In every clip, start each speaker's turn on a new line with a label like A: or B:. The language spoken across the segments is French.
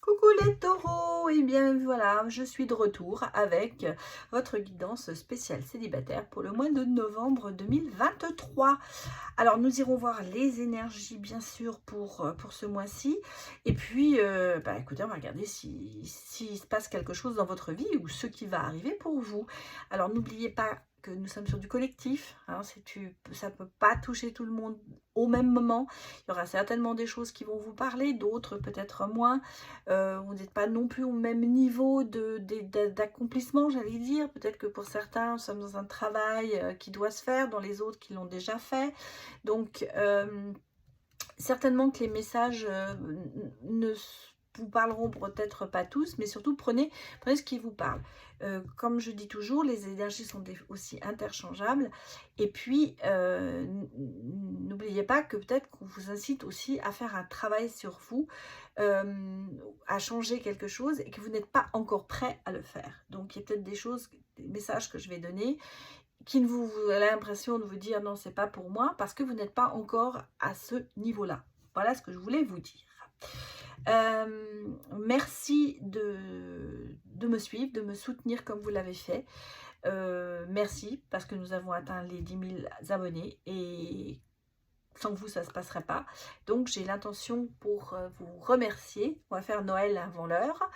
A: Coucou les taureaux, et bien voilà, je suis de retour avec votre guidance spéciale célibataire pour le mois de novembre 2023. Alors nous irons voir les énergies bien sûr pour ce mois-ci. Et puis, écoutez, on va regarder s'il se passe quelque chose dans votre vie ou ce qui va arriver pour vous. Alors n'oubliez pas que nous sommes sur du collectif, hein, ça ne peut pas toucher tout le monde au même moment. Il y aura certainement des choses qui vont vous parler, d'autres peut-être moins. Vous n'êtes pas non plus au même niveau d'accomplissement, j'allais dire. Peut-être que pour certains, nous sommes dans un travail qui doit se faire, dans les autres qui l'ont déjà fait. Donc, certainement que les messages ne vous parleront peut-être pas tous, mais surtout prenez ce qui vous parle. Comme je dis toujours, les énergies sont aussi interchangeables. Et puis, n'oubliez pas que peut-être qu'on vous incite aussi à faire un travail sur vous, à changer quelque chose et que vous n'êtes pas encore prêt à le faire. Donc, il y a peut-être des choses, des messages que je vais donner qui ne vous avez l'impression de vous dire non, c'est pas pour moi, parce que vous n'êtes pas encore à ce niveau-là. Voilà ce que je voulais vous dire. Merci de me suivre, de me soutenir comme vous l'avez fait. Merci, parce que nous avons atteint les 10 000 abonnés et sans vous, ça ne se passerait pas. Donc, j'ai l'intention pour vous remercier. On va faire Noël avant l'heure.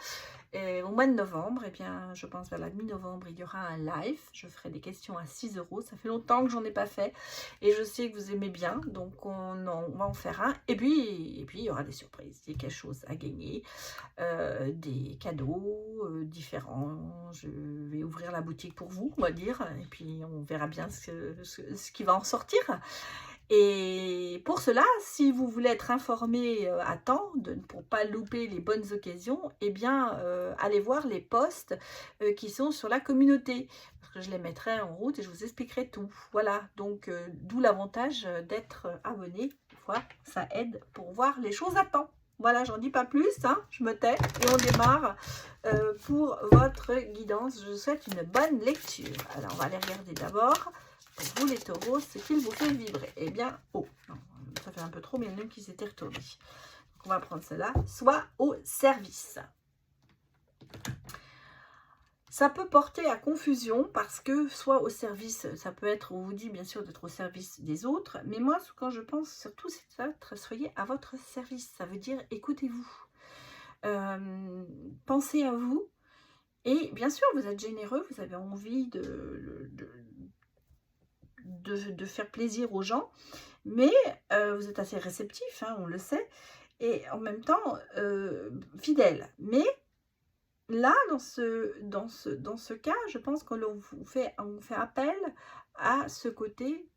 A: Et au mois de novembre, eh bien, je pense vers la mi-novembre, il y aura un live. Je ferai des questions à 6 €. Ça fait longtemps que j'en ai pas fait. Et je sais que vous aimez bien. Donc, on va en faire un. Et puis, il y aura des surprises. Il y a quelque chose à gagner. Des cadeaux différents. Je vais ouvrir la boutique pour vous, on va dire. Et puis, on verra bien ce qui va en sortir. Et pour cela, si vous voulez être informé à temps, pour ne pas louper les bonnes occasions, eh bien, allez voir les posts qui sont sur la communauté. Parce que je les mettrai en route et je vous expliquerai tout. Voilà, donc d'où l'avantage d'être abonné. Voilà, ça aide pour voir les choses à temps. Voilà, j'en dis pas plus, hein, je me tais et on démarre pour votre guidance. Je vous souhaite une bonne lecture. Alors, on va aller regarder d'abord. Pour vous les taureaux, ce qu'il vous fait vibrer. Eh bien, oh, non, ça fait un peu trop, mais il y en a une qui s'était retournée. Donc, on va prendre cela. Soit au service. Ça peut porter à confusion parce que soit au service, ça peut être, on vous dit bien sûr d'être au service des autres, mais moi, quand je pense surtout, c'est d'être, soyez à votre service. Ça veut dire écoutez-vous. Pensez à vous. Et bien sûr, vous êtes généreux, vous avez envie de faire plaisir aux gens, mais vous êtes assez réceptif, hein, on le sait, et en même temps fidèle. Mais là, dans ce cas, je pense qu'on fait appel à ce côté,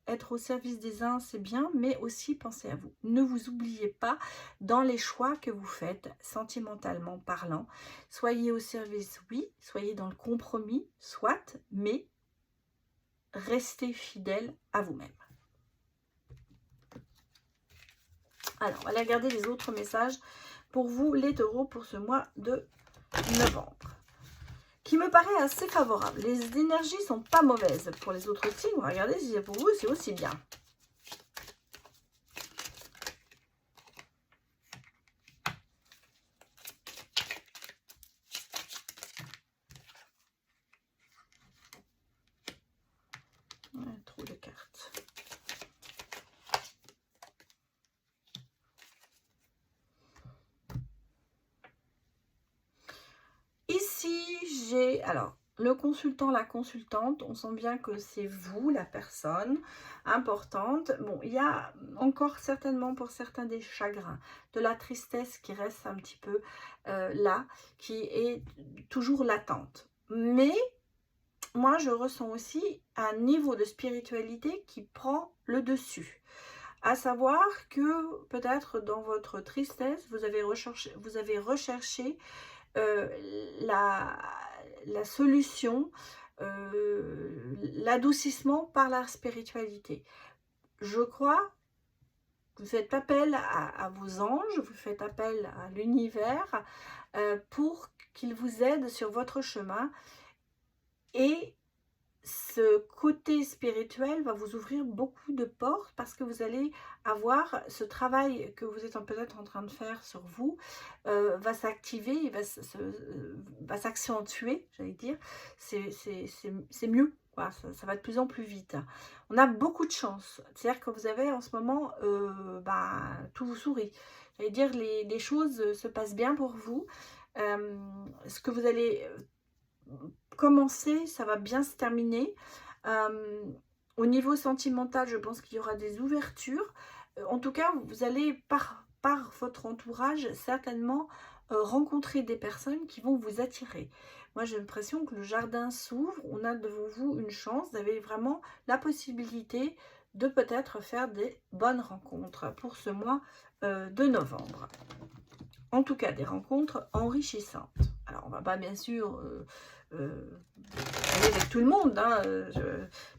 A: être au service des uns, c'est bien, mais aussi pensez à vous. Ne vous oubliez pas dans les choix que vous faites, sentimentalement parlant. Soyez au service, oui, soyez dans le compromis, soit, mais restez fidèle à vous-même. Alors, on va aller regarder les autres messages pour vous, les taureaux, pour ce mois de novembre, qui me paraît assez favorable. Les énergies sont pas mauvaises pour les autres signes. On va regarder si pour vous, c'est aussi bien. Ouais, trop de cartes. Ici, j'ai... Alors, le consultant, la consultante, on sent bien que c'est vous, la personne importante. Bon, il y a encore certainement pour certains des chagrins, de la tristesse qui reste un petit peu là, qui est toujours latente. Mais moi, je ressens aussi un niveau de spiritualité qui prend le dessus. À savoir que peut-être dans votre tristesse, vous avez recherché la solution, l'adoucissement par la spiritualité. Je crois que vous faites appel à vos anges, vous faites appel à l'univers pour qu'il vous aide sur votre chemin. Et ce côté spirituel va vous ouvrir beaucoup de portes parce que vous allez avoir ce travail que vous êtes peut-être en train de faire sur vous, va s'activer, va s'accentuer, j'allais dire. C'est mieux, quoi. Ça va de plus en plus vite. On a beaucoup de chance. C'est-à-dire que vous avez en ce moment, tout vous sourit. J'allais dire, les choses se passent bien pour vous. Ce que vous allez commencer, ça va bien se terminer. Au niveau sentimental, je pense qu'il y aura des ouvertures. En tout cas, vous allez, par votre entourage, certainement rencontrer des personnes qui vont vous attirer. Moi, j'ai l'impression que le jardin s'ouvre. On a devant vous une chance. Vous avez vraiment la possibilité de peut-être faire des bonnes rencontres pour ce mois de novembre. En tout cas, des rencontres enrichissantes. Alors, on ne va pas bien sûr aller avec tout le monde, hein,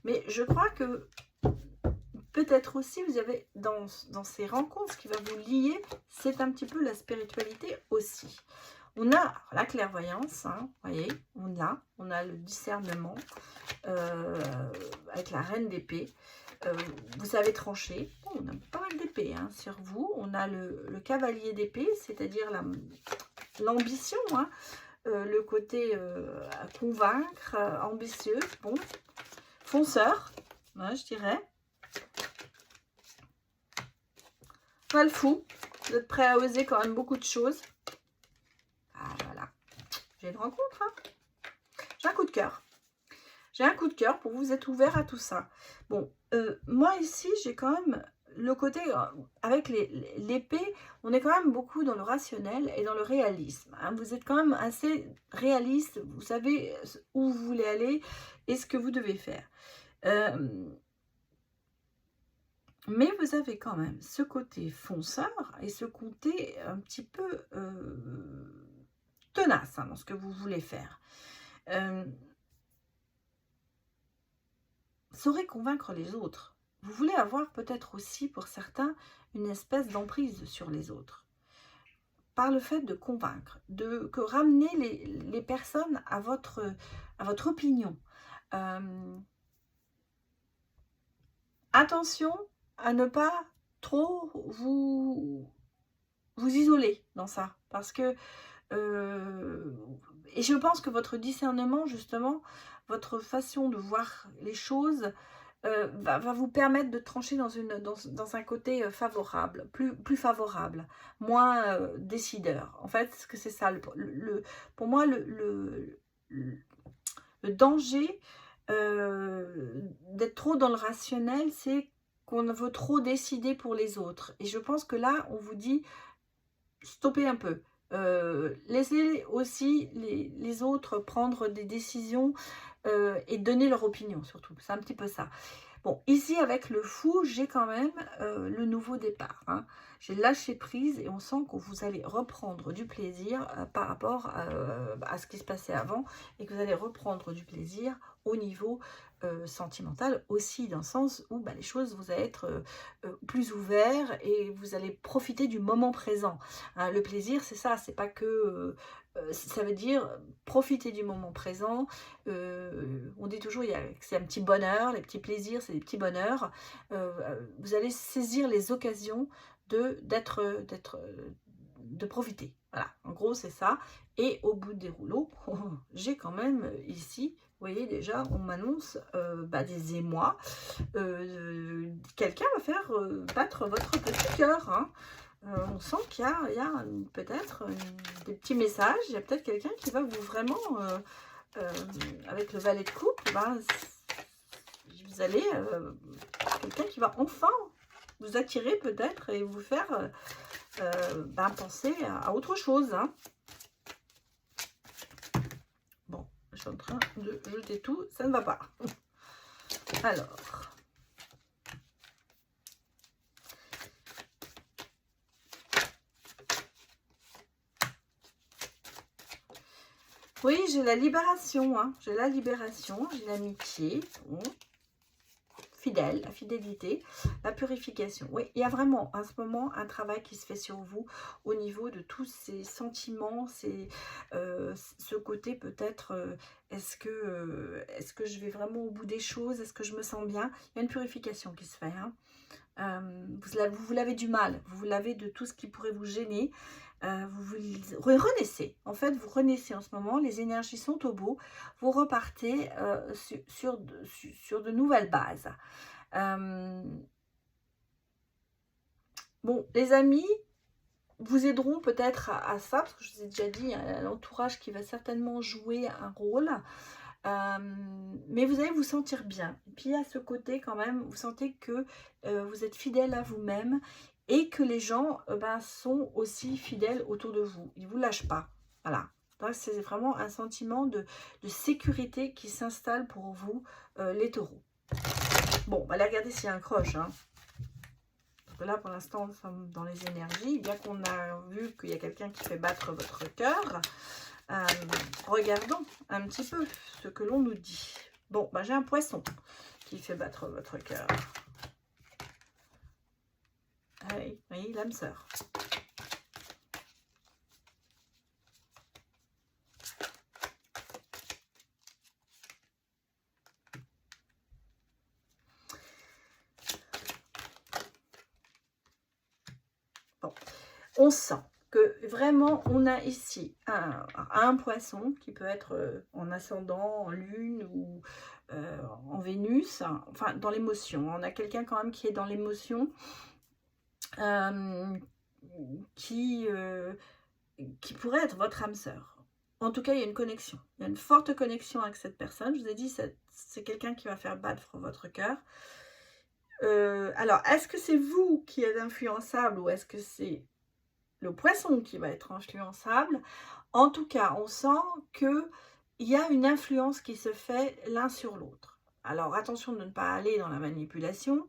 A: mais je crois que peut-être aussi vous avez dans ces rencontres, ce qui va vous lier, c'est un petit peu la spiritualité aussi. On a la clairvoyance, hein, voyez, on a le discernement avec la reine d'épée. Vous savez trancher. Bon, on a pas mal d'épées hein, sur vous. On a le cavalier d'épée, c'est-à-dire l'ambition, hein, le côté à convaincre, ambitieux, bon, fonceur, hein, je dirais. Pas le fou, vous êtes prêt à oser quand même beaucoup de choses. Ah voilà, j'ai une rencontre, hein. J'ai un coup de cœur. J'ai un coup de cœur pour vous êtes ouvert à tout ça. Bon, moi ici, j'ai quand même le côté, avec l'épée, on est quand même beaucoup dans le rationnel et dans le réalisme. Hein. Vous êtes quand même assez réaliste, vous savez où vous voulez aller et ce que vous devez faire. Mais vous avez quand même ce côté fonceur et ce côté un petit peu tenace hein, dans ce que vous voulez faire. Saurez convaincre les autres. Vous voulez avoir peut-être aussi pour certains une espèce d'emprise sur les autres. Par le fait de convaincre, que ramener les personnes à votre opinion. Attention à ne pas trop vous isoler dans ça. Parce que, et je pense que votre discernement, justement, votre façon de voir les choses va vous permettre de trancher dans un côté favorable, plus favorable, moins décideur. En fait, ce que c'est ça. Pour moi, le danger d'être trop dans le rationnel, c'est qu'on veut trop décider pour les autres. Et je pense que là, on vous dit, stoppez un peu. Laissez aussi les autres prendre des décisions et donner leur opinion surtout. C'est un petit peu ça. Bon, ici avec le fou, j'ai quand même le nouveau départ. Hein. J'ai lâché prise et on sent que vous allez reprendre du plaisir par rapport à ce qui se passait avant et que vous allez reprendre du plaisir au niveau sentimental aussi, dans le sens où les choses, vous allez être plus ouverts et vous allez profiter du moment présent. Hein, le plaisir, c'est ça, c'est pas que... ça veut dire profiter du moment présent. On dit toujours que c'est un petit bonheur, les petits plaisirs, c'est des petits bonheurs. Vous allez saisir les occasions de profiter. Voilà, en gros, c'est ça. Et au bout des rouleaux, j'ai quand même ici, vous voyez déjà, on m'annonce des émois. Quelqu'un va faire battre votre petit cœur. Hein. On sent qu'il y a peut-être des petits messages. Il y a peut-être quelqu'un qui va vous vraiment, avec le valet de coupe, vous allez, quelqu'un qui va enfin vous attirer peut-être et vous faire penser à autre chose. Hein. Bon, je suis en train de jeter tout, ça ne va pas. Alors... Oui, j'ai la libération, hein. J'ai la libération, j'ai l'amitié, bon. fidèle, la fidélité, la purification. Oui, il y a vraiment en ce moment un travail qui se fait sur vous au niveau de tous ces sentiments, ce côté peut-être, est-ce que je vais vraiment au bout des choses, est-ce que je me sens bien? Il y a une purification qui se fait, hein. Vous l'avez du mal, vous l'avez de tout ce qui pourrait vous gêner. Vous renaissez, en fait, vous renaissez en ce moment, les énergies sont au beau, vous repartez sur de nouvelles bases. Bon, les amis vous aideront peut-être à ça, parce que je vous ai déjà dit, il y a l'entourage qui va certainement jouer un rôle. Mais vous allez vous sentir bien. Et puis à ce côté quand même, vous sentez que vous êtes fidèle à vous-même et que les gens sont aussi fidèles autour de vous. Ils ne vous lâchent pas. Voilà. C'est vraiment un sentiment de sécurité qui s'installe pour vous, les taureaux. Bon, on va aller regarder s'il y a un croche. Hein. Parce que là, pour l'instant, nous sommes dans les énergies. Bien qu'on a vu qu'il y a quelqu'un qui fait battre votre cœur. Regardons un petit peu ce que l'on nous dit. Bon, j'ai un poisson qui fait battre votre cœur. Ah oui, oui, l'âme sœur. Bon, on sent que vraiment on a ici un poisson qui peut être en ascendant, en lune ou en Vénus, enfin dans l'émotion. On a quelqu'un quand même qui est dans l'émotion, qui pourrait être votre âme sœur. En tout cas, il y a une connexion. Il y a une forte connexion avec cette personne. Je vous ai dit, c'est quelqu'un qui va faire battre votre cœur. Alors, est-ce que c'est vous qui êtes influençable ou est-ce que c'est le poisson qui va être influençable? En tout cas, on sent qu'il y a une influence qui se fait l'un sur l'autre. Alors, attention de ne pas aller dans la manipulation,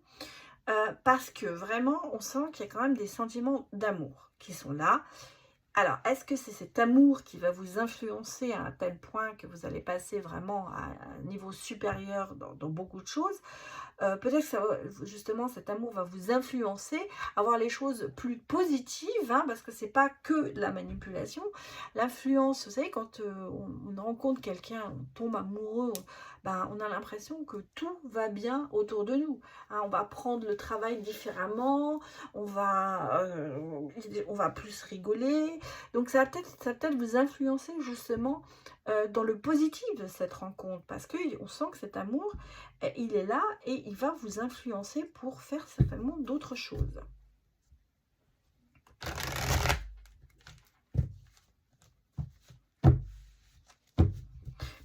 A: parce que vraiment, on sent qu'il y a quand même des sentiments d'amour qui sont là. Alors, est-ce que c'est cet amour qui va vous influencer à un tel point que vous allez passer vraiment à un niveau supérieur dans beaucoup de choses? Peut-être que justement cet amour va vous influencer à voir les choses plus positives, hein, parce que c'est pas que de la manipulation. L'influence, vous savez, quand on rencontre quelqu'un, on tombe amoureux, on a l'impression que tout va bien autour de nous. Hein, on va prendre le travail différemment, on va plus rigoler. Donc ça va peut-être vous influencer justement dans le positif de cette rencontre, parce qu'on sent que cet amour, il est là et il va vous influencer pour faire certainement d'autres choses.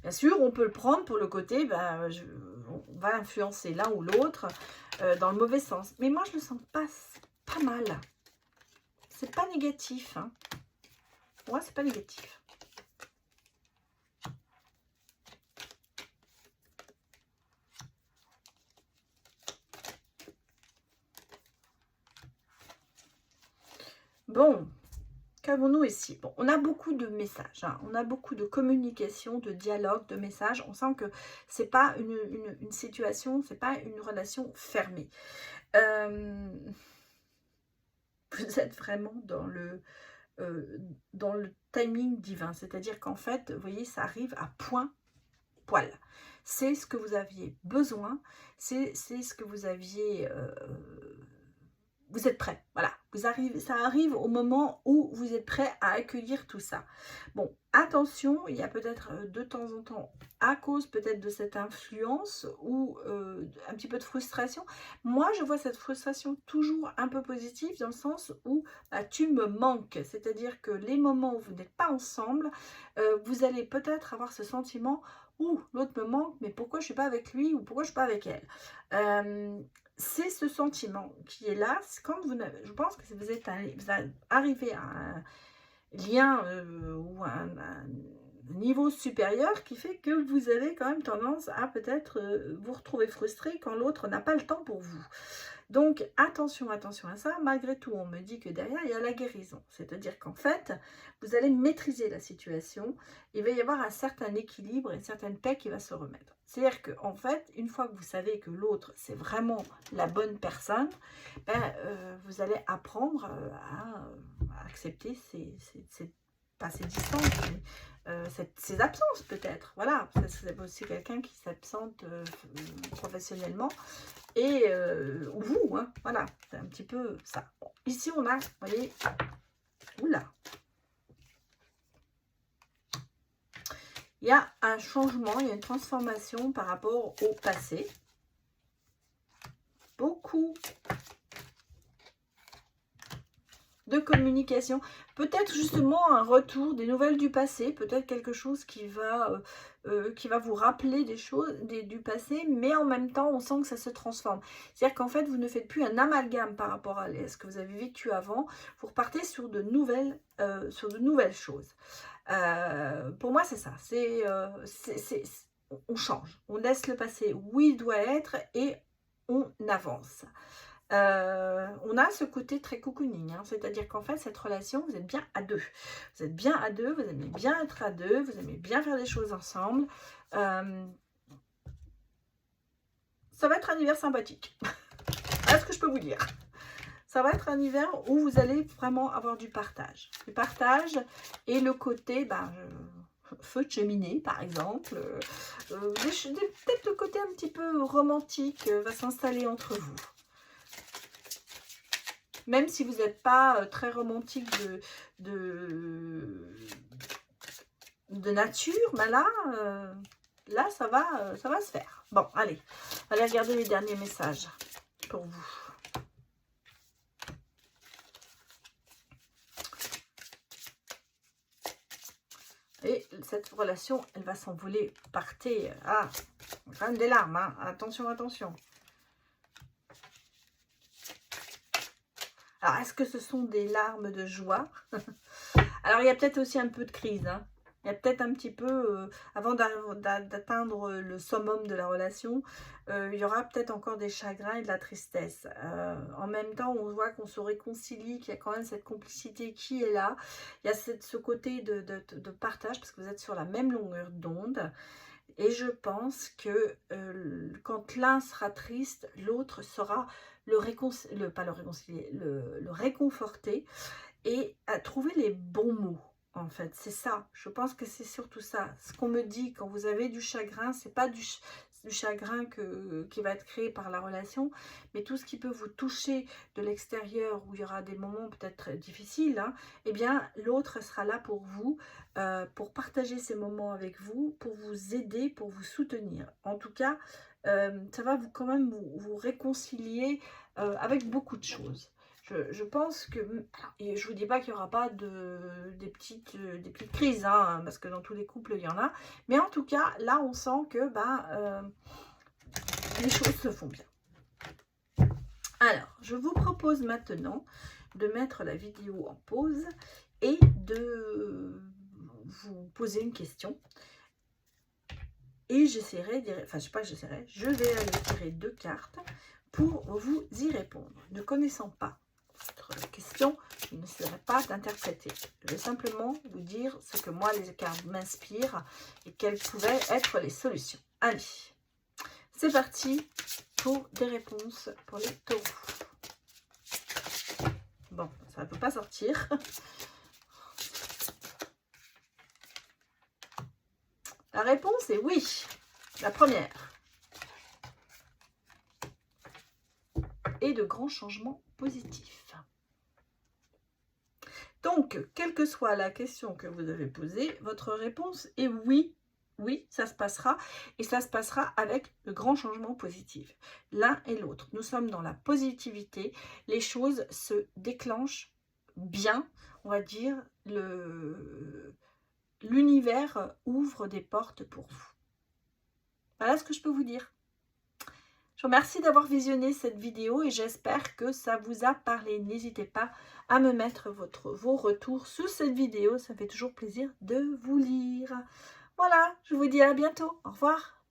A: Bien sûr, on peut le prendre pour le côté, on va influencer l'un ou l'autre dans le mauvais sens. Mais moi, je le sens pas mal. C'est pas négatif. Hein. Moi, c'est pas négatif. Bon, qu'avons-nous ici? Bon, on a beaucoup de messages, hein, on a beaucoup de communication, de dialogue, de messages. On sent que c'est pas une situation, c'est pas une relation fermée. Vous êtes vraiment dans le timing divin, c'est-à-dire qu'en fait, vous voyez, ça arrive à point poil. C'est ce que vous aviez besoin, c'est ce que vous aviez... vous êtes prêt, voilà. Ça arrive au moment où vous êtes prêt à accueillir tout ça. Bon, attention, il y a peut-être de temps en temps, à cause peut-être de cette influence ou un petit peu de frustration. Moi, je vois cette frustration toujours un peu positive dans le sens où tu me manques. C'est-à-dire que les moments où vous n'êtes pas ensemble, vous allez peut-être avoir ce sentiment où l'autre me manque, mais pourquoi je ne suis pas avec lui ou pourquoi je ne suis pas avec elle. C'est ce sentiment qui est là. Quand je pense que vous êtes arrivé à un lien ou un niveau supérieur qui fait que vous avez quand même tendance à peut-être vous retrouver frustré quand l'autre n'a pas le temps pour vous. Donc, attention, attention à ça. Malgré tout, on me dit que derrière, il y a la guérison. C'est-à-dire qu'en fait, vous allez maîtriser la situation. Il va y avoir un certain équilibre, une certaine paix qui va se remettre. C'est-à-dire qu'en fait, une fois que vous savez que l'autre, c'est vraiment la bonne personne, ben, vous allez apprendre à accepter pas ces distances, mais ces absences peut-être. Voilà, c'est aussi quelqu'un qui s'absente professionnellement. Et vous, hein, voilà, c'est un petit peu ça. Bon, ici, on a, vous voyez, oula, il y a un changement, il y a une transformation par rapport au passé. Beaucoup de communication, peut-être justement un retour, des nouvelles du passé, peut-être quelque chose qui va vous rappeler des choses du passé, mais en même temps, on sent que ça se transforme. C'est-à-dire qu'en fait, vous ne faites plus un amalgame par rapport à ce que vous avez vécu avant, vous repartez sur de nouvelles choses. Pour moi, c'est ça, on change, on laisse le passé où il doit être et on avance. On a ce côté très cocooning, hein, c'est-à-dire qu'en fait, cette relation, vous êtes bien à deux. Vous êtes bien à deux, vous aimez bien être à deux, vous aimez bien faire des choses ensemble. Ça va être un hiver sympathique. Voilà ce que je peux vous dire. Ça va être un hiver où vous allez vraiment avoir du partage. Du partage et le côté, feu de cheminée, par exemple. Peut-être le côté un petit peu romantique va s'installer entre vous. Même si vous n'êtes pas très romantique de nature, ben là ça va se faire. Bon, allez, allez regarder les derniers messages pour vous. Et cette relation, elle va s'envoler. Partez. Ah, quand même des larmes, hein. Attention, attention. Alors, est-ce que ce sont des larmes de joie? Alors, il y a peut-être aussi un peu de crise. Hein. Il y a peut-être un petit peu, avant d'atteindre le summum de la relation, il y aura peut-être encore des chagrins et de la tristesse. En même temps, on voit qu'on se réconcilie, qu'il y a quand même cette complicité qui est là. Il y a ce côté de partage, parce que vous êtes sur la même longueur d'onde. Et je pense que quand l'un sera triste, l'autre sera le réconforter et à trouver les bons mots. En fait, c'est ça. Je pense que c'est surtout ça. Ce qu'on me dit quand vous avez du chagrin, c'est pas du chagrin qui va être créé par la relation, mais tout ce qui peut vous toucher de l'extérieur, où il y aura des moments peut-être difficiles, hein, eh bien, l'autre sera là pour vous, pour partager ces moments avec vous, pour vous aider, pour vous soutenir. En tout cas, ça va quand même vous réconcilier avec beaucoup de choses. Je pense que, et je vous dis pas qu'il n'y aura pas des petites crises, hein, parce que dans tous les couples, il y en a. Mais en tout cas, là, on sent que les choses se font bien. Alors, je vous propose maintenant de mettre la vidéo en pause et de vous poser une question. Et j'essaierai, enfin, je sais pas que j'essaierai, je vais aller tirer 2 cartes pour vous y répondre. Ne connaissant pas votre question, je n'essaierai pas d'interpréter. Je vais simplement vous dire ce que moi, les cartes m'inspirent et quelles pouvaient être les solutions. Allez, c'est parti pour des réponses pour les taureaux. Bon, ça ne peut pas sortir. La réponse est oui. La première. Et de grands changements positifs. Donc, quelle que soit la question que vous avez posée, votre réponse est oui. Oui, ça se passera. Et ça se passera avec de grands changements positifs. L'un et l'autre. Nous sommes dans la positivité. Les choses se déclenchent bien. On va dire, l'univers ouvre des portes pour vous. Voilà ce que je peux vous dire. Je vous remercie d'avoir visionné cette vidéo et j'espère que ça vous a parlé. N'hésitez pas à me mettre vos retours sous cette vidéo. Ça fait toujours plaisir de vous lire. Voilà, je vous dis à bientôt. Au revoir.